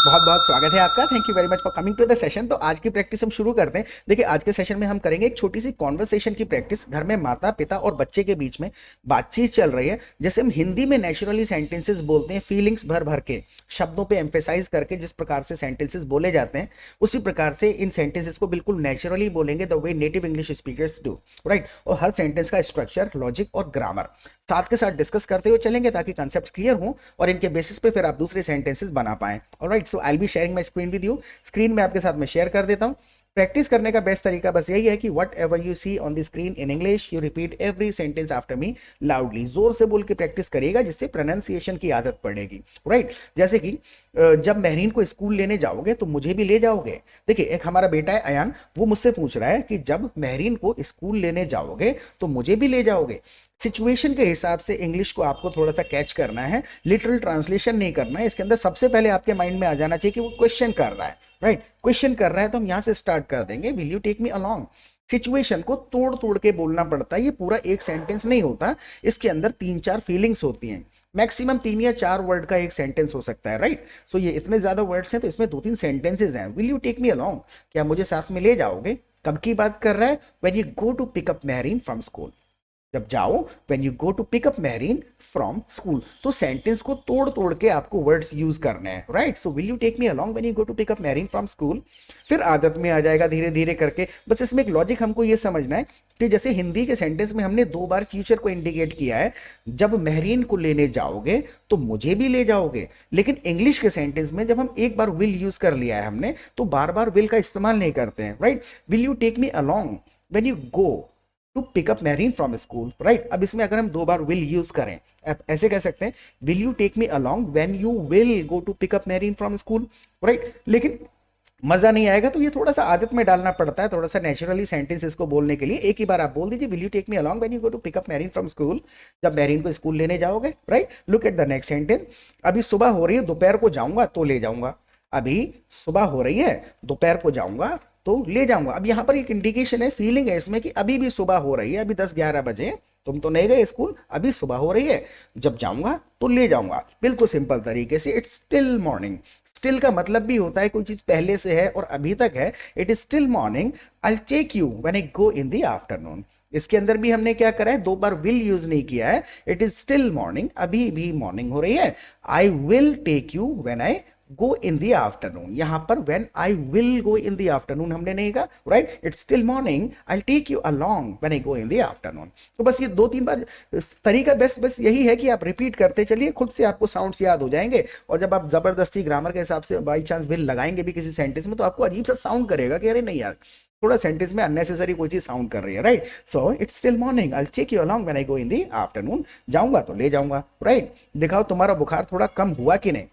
बहुत बहुत स्वागत है आपका। Thank you very much for coming to the session. तो आज की प्रैक्टिस हम शुरू करते हैं। देखिए, आज के सेशन में हम करेंगे एक छोटी सी कॉन्वर्सेशन की प्रैक्टिस। घर में माता पिता और बच्चे के बीच में बातचीत चल रही है। जैसे हम हिंदी में नेचुरली सेंटेंसेस बोलते हैं, फीलिंग्स भर भर के, शब्दों पे एम्फेसाइज करके जिस प्रकार से सेंटेंसेस बोले जाते हैं, उसी प्रकार से इन सेंटेंसेस को बिल्कुल नेचुरली बोलेंगे, the way native English speakers do, right. और हर सेंटेंस का स्ट्रक्चर, लॉजिक और ग्रामर साथ के साथ डिस्कस करते हुए चलेंगे ताकि कॉन्सेप्ट्स क्लियर हों और इनके बेसिस पे फिर आप दूसरे सेंटेंसेस बना पाएं। Alright, so I will be sharing my screen with you. Screen में आपके साथ मैं शेयर कर देता हूं। प्रैक्टिस करने का बेस्ट तरीका बस यही है कि whatever you see on the screen in English, you repeat every sentence after me loudly. जोर से बोल के प्रैक्टिस करिएगा, जिससे प्रोनाउंसिएशन की आदत पड़ेगी, राइट। जैसे कि जब महरीन को स्कूल लेने जाओगे तो मुझे भी ले जाओगे। देखिए, एक हमारा बेटा है अयान, वो मुझसे पूछ रहा है कि जब महरीन को स्कूल लेने जाओगे तो मुझे भी ले जाओगे। सिचुएशन के हिसाब से इंग्लिश को आपको थोड़ा सा कैच करना है, लिटरल ट्रांसलेशन नहीं करना है। इसके अंदर सबसे पहले आपके माइंड में आ जाना चाहिए कि वो क्वेश्चन कर रहा है, राइट। क्वेश्चन कर रहा है तो हम यहां से स्टार्ट कर देंगे, will you take me along. Situation को तोड़ तोड़ के बोलना पड़ता है, ये पूरा एक सेंटेंस नहीं होता, इसके अंदर 3-4 फीलिंग्स होती हैं। मैक्सिमम 3 या 4 वर्ड का एक सेंटेंस हो सकता है, राइट। सो ये इतने ज्यादा वर्ड्स हैं तो इसमें 2-3 सेंटेंसेस हैं। Will you take me along, क्या मुझे साथ में ले जाओगे? कब की बात कर रहा है? When you go to pick up Mehreen from school. जब जाओ, when you go to pick up Mehreen from school. तो सेंटेंस को तोड़ तोड़ के आपको वर्ड्स यूज करने हैं, right. So will you take me along when you go to pick up Mehreen from school. फिर आदत में आ जाएगा धीरे धीरे करके। बस इसमें एक लॉजिक हमको ये समझना है कि जैसे हिंदी के सेंटेंस में हमने 2 बार फ्यूचर को इंडिकेट किया है, जब महरीन को लेने जाओगे तो मुझे भी ले जाओगे। लेकिन इंग्लिश के सेंटेंस में जब हम एक बार विल यूज कर लिया है हमने, तो बार बार विल का इस्तेमाल नहीं करते हैं, right. Will you take me along when you go to pick up Mehreen from school, right. अब इसमें अगर हम 2 बार विल यूज करें, आप ऐसे कह सकते हैं, will you take me along when you will go to pick up Mehreen from school, right. लेकिन मजा नहीं आएगा, तो ये थोड़ा सा आदत में डालना पड़ता है, थोड़ा सा नेचुरली सेंटेंसेस को बोलने के लिए। एक ही बार आप बोल दीजिए, will you take me along when you go to pick up Mehreen from school, जब मैरीन को स्कूल लेने जाओगे, right. Look at the next sentence. अभी सुबह हो रही है, दोपहर को जाऊंगा तो ले जाऊंगा। अभी सुबह हो रही है, दोपहर को जाऊंगा तो ले जाऊंगा। अब यहां पर एक इंडिकेशन है, फीलिंग है इसमें कि अभी भी सुबह हो रही है, अभी 10-11 बजे, तुम तो नहीं गए स्कूल, अभी सुबह हो रही है, जब जाऊंगा तो ले जाऊंगा। बिल्कुल सिंपल तरीके से, इट्स स्टिल मॉर्निंग। स्टिल का मतलब भी होता है कोई चीज पहले से है और अभी तक है। It is still morning, I take you when I go in the afternoon. इसके अंदर भी हमने क्या करा है, 2 बार विल यूज नहीं किया है। इट इज स्टिल मॉर्निंग, अभी भी मॉर्निंग हो रही है। I will take you when I go in the afternoon. यहां पर when I will go in the afternoon हमने नहीं कहा, right. It's still morning, I take you along when I go in the afternoon. तो बस ये 2-3 बार तरीका बस यही है कि आप रिपीट करते चलिए, खुद से आपको साउंड्स याद हो जाएंगे। और जब आप जबरदस्ती ग्रामर के हिसाब से बाई चांस विल लगाएंगे भी किसी सेंटेंस में, तो आपको अजीब सा साउंड करेगा कि अरे नहीं यार, थोड़ा सेंटेंस में अननेसेसरी कोई चीज साउंड कर रही है, right. So it's still morning, I take you along when I go in the afternoon. जाऊंगा तो ले जाऊंगा, राइट। दिखाओ तुम्हारा बुखार थोड़ा कम हुआ कि नहीं।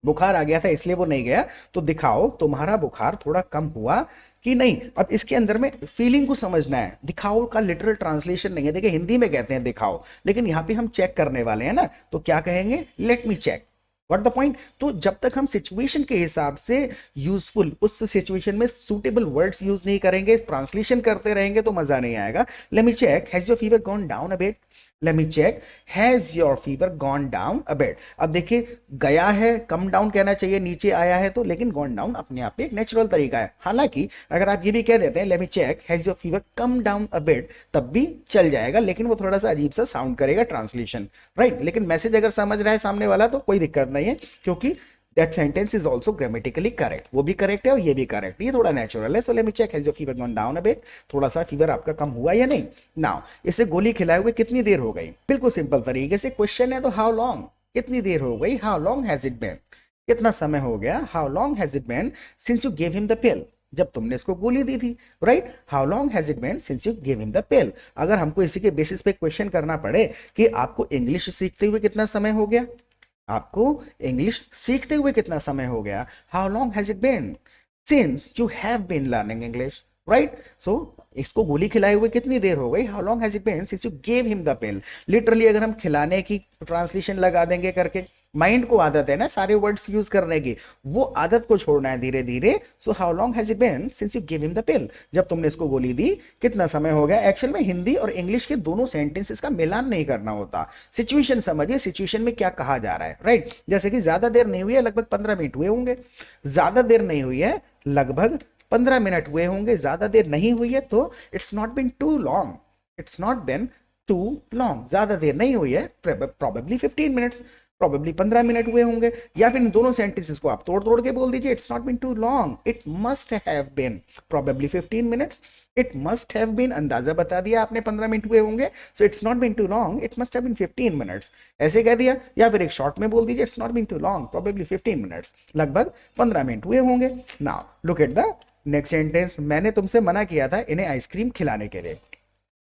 बुखार आ गया था इसलिए वो नहीं गया, तो दिखाओ तुम्हारा बुखार थोड़ा कम हुआ कि नहीं। अब इसके अंदर में फीलिंग को समझना है। दिखाओ का लिटरल ट्रांसलेशन नहीं है, देखिए हिंदी में कहते हैं दिखाओ, लेकिन यहां पे हम चेक करने वाले हैं ना, तो क्या कहेंगे, let me check. What the point. तो जब तक हम सिचुएशन के हिसाब से यूजफुल, उस सिचुएशन में सूटेबल वर्ड्स यूज नहीं करेंगे, ट्रांसलेशन करते रहेंगे, तो मजा नहीं आएगा। Let me check, has your fever gone down a bit. Let me check, has your fever gone down a bit. अब देखिए, गया है, कम डाउन कहना चाहिए, नीचे आया है तो, लेकिन गॉन डाउन अपने आप में एक नेचुरल तरीका है। हालांकि अगर आप ये भी कह देते हैं, let me check, has your fever come down a bit, तब भी चल जाएगा, लेकिन वो थोड़ा सा अजीब सा साउंड करेगा ट्रांसलेशन, राइट। लेकिन मैसेज अगर समझ रहा है सामने वाला तो कोई दिक्कत नहीं है, क्योंकि that sentence is also grammatically correct. वो भी करेक्ट है और ये भी करेक्ट, ये थोड़ा नेचुरल है। So let me check, has your fever gone down a bit. थोड़ा सा फीवर आपका कम हुआ या नहीं। नाउ, इसे गोली खिलाए हुए कितनी देर हो गई। बिल्कुल सिंपल तरीके से क्वेश्चन है, तो हाउ लॉन्ग, कितनी देर हो गई। How long has it been, कितना समय हो गया। How long has it been since you gave him the pill, जब तुमने इसको गोली दी थी, right. How long has it been since you gave him the pill. अगर हमको इसी के बेसिस पे क्वेश्चन करना पड़े कि आपको इंग्लिश सीखते हुए कितना समय हो गया, आपको इंग्लिश सीखते हुए कितना समय हो गया, how long has it been since you have been learning English, right. So इसको गोली खिलाए हुए कितनी देर हो गई, how long has it been since you gave him the pill. Literally अगर हम खिलाने की ट्रांसलेशन लगा देंगे करके, माइंड को आदत है ना सारे वर्ड्स यूज करने की, वो आदत को छोड़ना है धीरे धीरे। So how long has it been since you give him the pill, जब तुमने इसको गोली दी कितना समय हो गया। एक्चुअल में हिंदी और इंग्लिश के दोनों सेंटेंसेस का मिलान नहीं करना होता, सिचुएशन समझिए, सिचुएशन में क्या कहा जा रहा है, राइट। जैसे कि ज्यादा देर नहीं हुई है, लगभग 15 मिनट हुए होंगे, ज्यादा देर नहीं हुई है, लगभग 15 मिनट हुए होंगे, ज्यादा देर नहीं हुई है तो it's not been too long, it's not been too long, ज्यादा देर नहीं हुई है, प्रोबेबली 15 मिनट्स, प्रोबेबली 15 मिनट हुए होंगे। या फिर इन दोनों सेंटेंसेस को आप तोड़ तोड़ के बोल दीजिए, it's not been too long, it must have been probably 15 minutes, it must have been, अंदाजा बता दिया आपने 15 मिनट हुए होंगे, so it's not been too long, it must have been 15 minutes, ऐसे कह दिया। या फिर एक शॉर्ट में बोल दीजिए, it's not been too long, probably 15 minutes, लगभग 15 मिनट हुए होंगे। Now look at the next sentence, मैंने तुमसे मना किया था इन्हें आइसक्रीम खिलाने के लिए,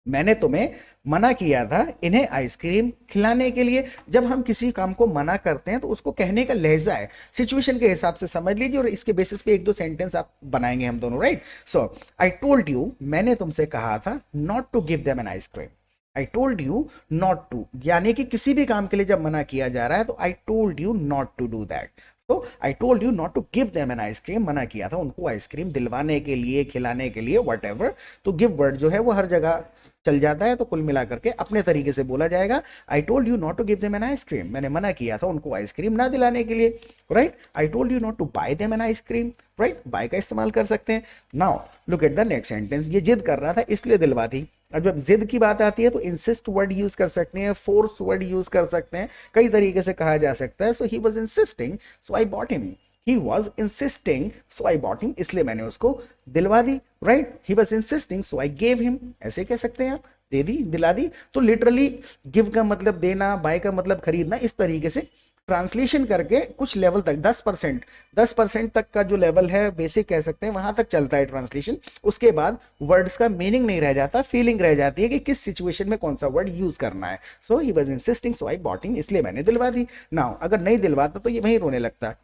मैंने तुम्हें मना किया था इन्हें आइसक्रीम खिलाने के लिए। जब हम किसी काम को मना करते हैं तो उसको कहने का लहजा है, सिचुएशन के हिसाब से समझ लीजिए, और इसके बेसिस पे एक दो सेंटेंस आप बनाएंगे हम दोनों, right. So I told you, मैंने तुमसे कहा था not to give them an ice cream, I told you not to, यानी कि किसी भी काम के लिए जब मना किया जा रहा है तो I told you not to do that. तो I told you not to give them an ice cream, मना किया था उनको आइसक्रीम दिलवाने के लिए, खिलाने के लिए, वट एवर। तो गिव वर्ड जो है वो हर जगह चल जाता है, तो कुल मिलाकर के अपने तरीके से बोला जाएगा, I told you not to give them an ice cream, मैंने मना किया था उनको आइसक्रीम ना दिलाने के लिए, right. I told you not to buy them an ice cream, right, buy का इस्तेमाल कर सकते हैं। Now look at the next sentence, ये जिद कर रहा था इसलिए दिलवा दी। अब जब जिद की बात आती है तो इंसिस्ट वर्ड यूज कर सकते हैं, फोर्स वर्ड यूज कर सकते हैं, कई तरीके से कहा जा सकता है। So he was insisting so I bought him, he was insisting so I bought him, इसलिए मैंने उसको दिलवा दी, right. he was insisting so I gave him, ऐसे कह सकते हैं आप, दे दी, दिला दी। तो लिटरली गिव का मतलब देना, बाय का मतलब खरीदना, इस तरीके से ट्रांसलेशन करके कुछ लेवल तक 10% तक का जो लेवल है बेसिक कह सकते हैं, वहां तक चलता है ट्रांसलेशन। उसके बाद वर्ड्स का मीनिंग नहीं रह जाता, फीलिंग रह जाती है कि किस सिचुएशन में कौन सा वर्ड यूज करना है। So he was insisting so I bought him, इसलिए मैंने दिलवा दी। नाउ अगर नहीं दिलवाता तो ये वहीं रोने लगता,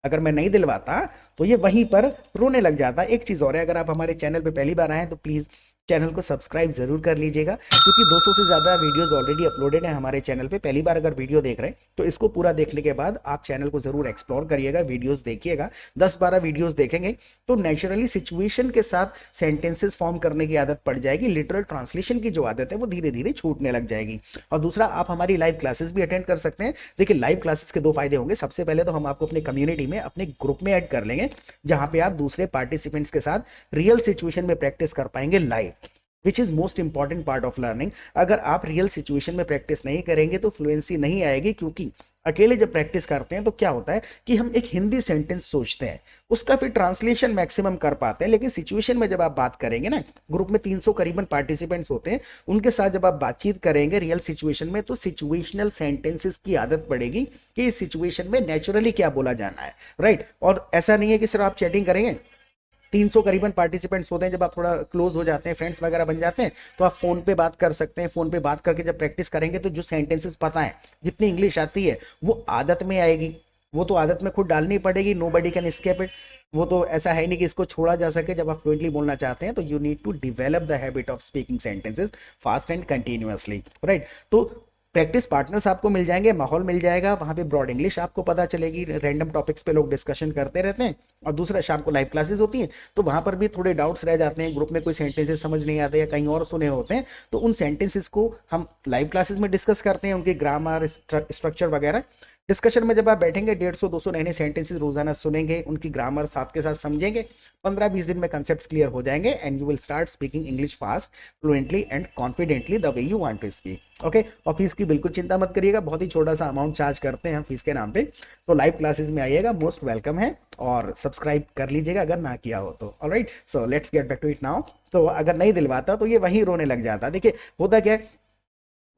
अगर मैं नहीं दिलवाता तो ये वहीं पर रोने लग जाता। एक चीज और है, अगर आप हमारे चैनल पे पहली बार आए हैं तो प्लीज चैनल को सब्सक्राइब जरूर कर लीजिएगा, क्योंकि 200 से ज़्यादा वीडियोस ऑलरेडी अपलोडेड हैं हमारे चैनल पे। पहली बार अगर वीडियो देख रहे हैं तो इसको पूरा देखने के बाद आप चैनल को जरूर एक्सप्लोर करिएगा, वीडियोस देखिएगा। 10-12 वीडियोस देखेंगे तो नेचुरली सिचुएशन के साथ सेंटेंसेस फॉर्म करने की आदत पड़ जाएगी, लिटरल ट्रांसलेशन की जो आदत है वो धीरे धीरे छूटने लग जाएगी। और दूसरा, आप हमारी लाइव क्लासेस भी अटेंड कर सकते हैं। देखिए, लाइव क्लासेस के 2 फायदे होंगे। सबसे पहले तो हम आपको अपने कम्युनिटी में, अपने ग्रुप में ऐड कर लेंगे, जहां पे आप दूसरे पार्टिसिपेंट्स के साथ रियल सिचुएशन में प्रैक्टिस कर पाएंगे live, which is most important part of learning. अगर आप रियल सिचुएशन में प्रैक्टिस नहीं करेंगे तो फ्लुएंसी नहीं आएगी, क्योंकि अकेले जब प्रैक्टिस करते हैं तो क्या होता है कि हम एक हिंदी सेंटेंस सोचते हैं, उसका फिर ट्रांसलेशन मैक्सिमम कर पाते हैं, लेकिन सिचुएशन में जब आप बात करेंगे ना, ग्रुप में 300 करीबन पार्टिसिपेंट्स होते हैं, उनके साथ जब आप बातचीत करेंगे रियल सिचुएशन में, तो सिचुएशनल सेंटेंसेस की आदत पड़ेगी कि इस सिचुएशन में नेचुरली क्या बोला जाना है, राइट। और ऐसा नहीं है कि सिर्फ आप चैटिंग करेंगे, 300 करीबन पार्टिसिपेंट्स होते हैं, जब आप थोड़ा क्लोज हो जाते हैं, फ्रेंड्स वगैरह बन जाते हैं, तो आप फोन पे बात कर सकते हैं। फोन पे बात करके जब प्रैक्टिस करेंगे तो जो सेंटेंसेस पता है, जितनी इंग्लिश आती है, वो आदत में आएगी, वो तो आदत में खुद डालनी पड़ेगी। नोबडी कैन एस्केप इट, वो तो ऐसा है नहीं कि इसको छोड़ा जा सके। जब आप फ्लुएंटली बोलना चाहते हैं तो you need to develop the habit of speaking sentences fast and continuously, right. तो प्रैक्टिस पार्टनर्स आपको मिल जाएंगे, माहौल मिल जाएगा, वहां पे ब्रॉड इंग्लिश आपको पता चलेगी, रैंडम टॉपिक्स पे लोग डिस्कशन करते रहते हैं। और दूसरा, शाम को लाइव क्लासेस होती हैं, तो वहां पर भी थोड़े डाउट्स रह जाते हैं, ग्रुप में कोई सेंटेंसेस समझ नहीं आते या कहीं और सुने होते हैं, तो उन सेंटेंसेस को हम लाइव क्लासेस में डिस्कस करते हैं, उनकी ग्रामर, स्ट्रक्चर वगैरह। डिस्कशन में जब आप बैठेंगे 150-200 नए नए सेंटेंसेस रोजाना सुनेंगे, उनकी ग्रामर साथ के साथ समझेंगे, 15-20 दिन में कंसेप्ट्स क्लियर हो जाएंगे, and you will start speaking English fast, fluently and confidently the way you want to speak, okay. और फीस की बिल्कुल चिंता मत करिएगा, बहुत ही छोटा सा अमाउंट चार्ज करते हैं हम फीस के नाम पे। तो लाइव क्लासेस में आइएगा, मोस्ट वेलकम है, और सब्सक्राइब कर लीजिएगा अगर ना किया हो तो, alright. So let's get back to it now. तो अगर नहीं दिलवाता तो ये वहीं रोने लग जाता। देखिए, होता क्या है,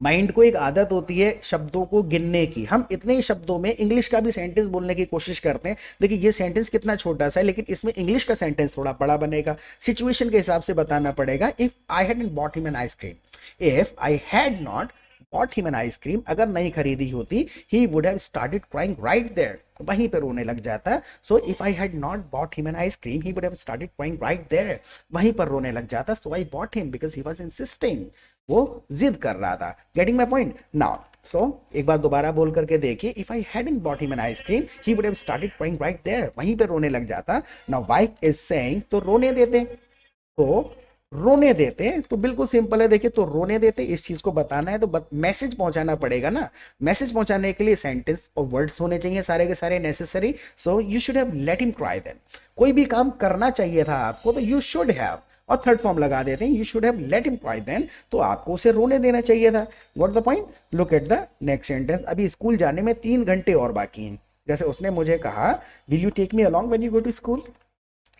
माइंड को एक आदत होती है शब्दों को गिनने की। हम इतने ही शब्दों में इंग्लिश का भी सेंटेंस बोलने की कोशिश करते हैं। देखिए, ये सेंटेंस कितना छोटा सा है, लेकिन इसमें इंग्लिश का सेंटेंस थोड़ा बड़ा बनेगा, सिचुएशन के हिसाब से बताना पड़ेगा। If I had not bought him an ice cream, if I had not bought him an ice cream, अगर नहीं खरीदी होती, he would have started crying right there, वहीं पर रोने लग जाता। So if I had not bought him an ice cream, he would have started crying right there, वहीं पर रोने लग जाता। So I bought him because he was insisting, वो जिद कर रहा था। Getting my point? Now so एक बार दोबारा बोल करके देखिए, if I hadn't bought him an ice cream he would have started crying right there, वहीं पे रोने लग जाता। नाउ वाइफ इज सेइंग, तो रोने देते, तो रोने देते, तो बिल्कुल सिंपल है, देखिए तो रोने देते, इस चीज को बताना है तो मैसेज पहुंचाना पड़ेगा ना। मैसेज पहुंचाने के लिए सेंटेंस और वर्ड्स होने चाहिए सारे के सारे necessary. So you should have let him cry then, कोई भी काम करना चाहिए था आपको तो यू शुड हैव, और थर्ड फॉर्म लगा देते हैं, you should have let him cry then, तो आपको उसे रोने देना चाहिए था। What the point? Look at the next sentence. अभी स्कूल जाने में 3 घंटे और बाकी हैं। जैसे उसने मुझे कहा, will you take me along when you go to school,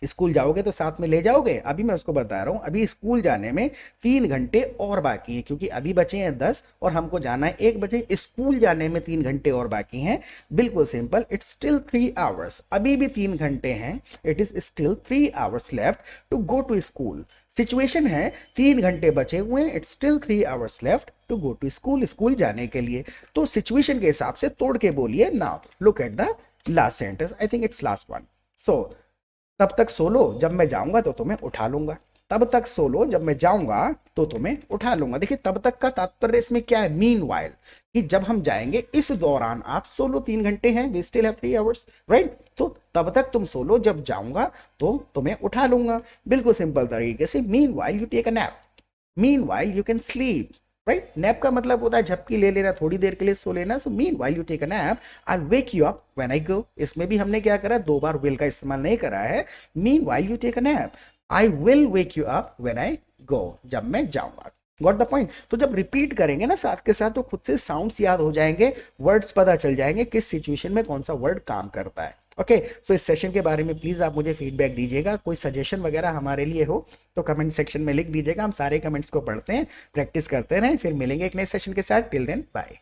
school जाओगे तो साथ में ले जाओगे। अभी मैं उसको बता रहा हूं, अभी स्कूल जाने में 3 घंटे और बाकी हैं, क्योंकि अभी बचे हैं 10 और हमको जाना है 1 बजे, स्कूल जाने में 3 घंटे और बाकी हैं। बिल्कुल सिंपल, इट्स स्टिल 3 आवर्स, अभी भी 3 घंटे हैं, it is still 3 hours left to go to school. Situation है 3 घंटे बचे हुए हैं, it's still 3 hours left to go to school, school जाने के लिए। तो सिचुएशन के हिसाब से तोड़ के बोलिए। Now look at the last sentence, I think it's last one. So तब तक सो लो, जब मैं जाऊंगा तो तुम्हें उठा लूंगा। तब तक सो लो, जब मैं जाऊंगा तो तुम्हें उठा लूंगा। देखिए तब तक का तात्पर्य इसमें क्या है, मीन वाइल, कि जब हम जाएंगे इस दौरान आप सो लो, 3 घंटे हैं, we still have 3 hours, right. तो तब तक तुम सो लो, जब जाऊंगा तो तुम्हें उठा लूंगा। बिल्कुल सिंपल तरीके से, meanwhile you take a nap, meanwhile you can sleep, right. Nap का मतलब होता है झपकी ले लेना, थोड़ी देर के लिए सो लेना। So meanwhile you take a nap, I wake you up when I go. इसमें भी हमने क्या करा, 2 बार विल का इस्तेमाल नहीं करा है। Meanwhile you take a nap, I will wake you up when I go, जब मैं जाऊंगा। Got the point? तो जब रिपीट करेंगे ना साथ के साथ, तो खुद से साउंड्स याद हो जाएंगे, वर्ड्स पता चल जाएंगे किस सिचुएशन में कौन सा वर्ड काम करता है। ओके, सो इस सेशन के बारे में प्लीज आप मुझे फीडबैक दीजिएगा, कोई सजेशन वगैरह हमारे लिए हो तो कमेंट सेक्शन में लिख दीजिएगा। हम सारे कमेंट्स को पढ़ते हैं, प्रैक्टिस करते रहें, फिर मिलेंगे एक नए सेशन के साथ। Till then bye.